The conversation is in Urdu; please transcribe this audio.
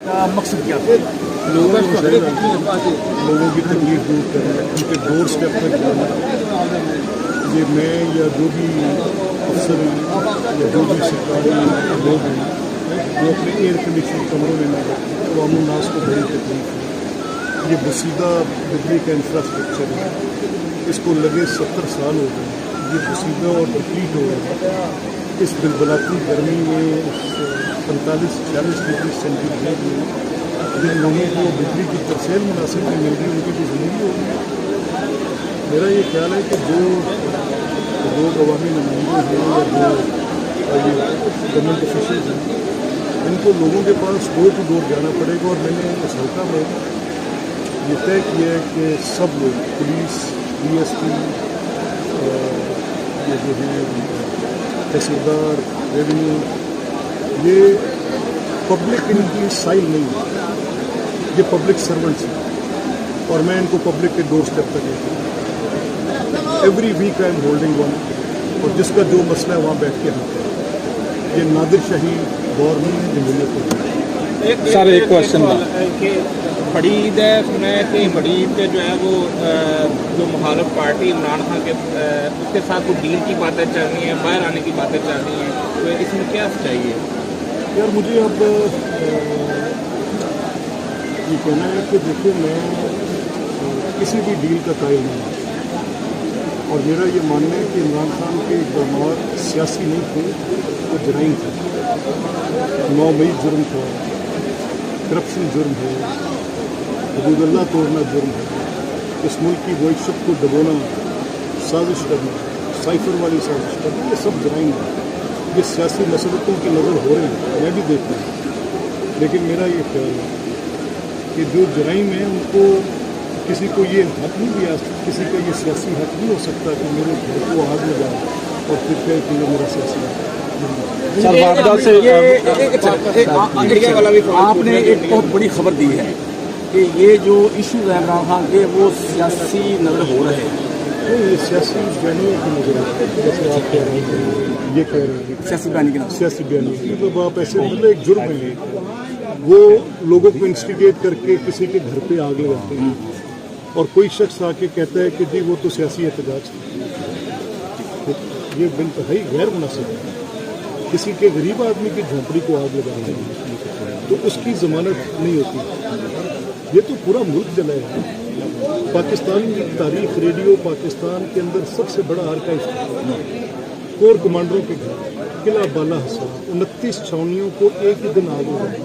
کا مقصد کیا تھا؟ لوگوں کی تکلیف دور کرنا، ان کے ڈور اسٹیپ پر جانا. یہ میں یا جو بھی افسر ہیں یا جو بھی سرکاری لوگ ہیں وہ اپنے ایئر کنڈیشن کمروں میں نہ رکھیں. عوام الناس کو بڑی تکلیف ہے. یہ بسیدہ بجلی کا انفراسٹرکچر ہے، اس کو لگے 70 سال ہو گئے. یہ بسیدہ اور ڈپلیٹ ہو رہا ہے. اس بلبلاتی گرمی میں 45-46 ڈگری سینٹی گریڈ میں جن لوگوں کو بجلی کی ترسیل مناسب نہیں مل رہی ان کی بھی زندگی ہو رہی ہے. میرا یہ خیال ہے کہ جو لوگ عوامی نمائندے ہیں یا جو گورنمنٹ آفیشلز ہیں ان کو لوگوں کے پاس ڈور ٹو ڈور جانا پڑے گا. اور میں نے اس حلقہ میں یہ طے کیا ہے کہ سب لوگ پولیس، ڈی ایس پی، یہ جو ہیں تحصیلدار، ریونیو، یہ پبلک ان کی سائل نہیں ہے، یہ پبلک سرونٹس ہیں اور میں ان کو پبلک کے ڈور اسٹیپ تک لیتا ہوں. Every week I'm holding one, اور جس کا جو مسئلہ ہے وہاں بیٹھ کے حل کریں. یہ نادر شاہی دور نہیں ہے جمہوریت کو. سر ایک کوشچن کہ بڑی عید ہے، سنا ہے کہ بڑی عید پہ جو ہے وہ جو مخالف پارٹی عمران خان کے اس کے ساتھ کوئی ڈیل کی باتیں چل رہی ہیں، باہر آنے کی باتیں چل رہی ہیں، تو اس میں کیا چاہیے؟ یار مجھے اب یہ کہنا ہے کہ دیکھو میں کسی بھی ڈیل کا قائل نہیں ہوں، اور میرا یہ ماننا ہے کہ عمران خان کے اقدامات سیاسی نہیں تھے، وہ جرائم تھے. 9 مئی جرم تھا، کرپشن جرم ہے، حدود اللہ توڑنا جرم ہے، اس ملک کی معیشت کو دبونا، سازش کرنا، سائفر والی سازش کرنا، یہ سب جرائم ہے. یہ سیاسی مسلطوں کی نظر ہو رہے ہیں، میں بھی دیکھتا ہوں. لیکن میرا یہ خیال ہے کہ جو جرائم ہیں ان کو کسی کو یہ حق نہیں دیا، کسی کا یہ سیاسی حق نہیں ہو سکتا کہ میرے گھر کو آگ لگائے اور پھر کہے کہ یہ میرا سیاسی حق ہے. آپ نے ایک بہت بڑی خبر دی ہے کہ یہ جو ایشوز ہیں عمران خان کے وہ سیاسی نظر ہو رہے ہیں. نہیں، یہ سیاسی بیانیوں کی نظر ہے، جیسے آپ کہہ رہے ہیں، یہ کہہ رہے ہیں سیاسی بیانی کی نظر. سیاسی بیانیوں، مطلب آپ ایسے مطلب ایک جرم ہے، وہ لوگوں کو انسٹیگیٹ کر کے کسی کے گھر پہ آگ لگاتے ہیں اور کوئی شخص آ کے کہتا ہے کہ جی وہ تو سیاسی احتجاج ہے. یہ بانتہائی غیر مناسب ہے. کسی کے غریب آدمی کی جھونپڑی کو آگ لگاتے ہیں تو اس کی ضمانت نہیں ہوتی. یہ تو پورا ملک جلا ہے. پاکستان کی تاریخ، ریڈیو پاکستان کے اندر سب سے بڑا آرکائیو کور کمانڈروں کے گھر، قلعہ بالا حصار، 29 چھاؤنیوں کو ایک ہی دن آگ لگائی.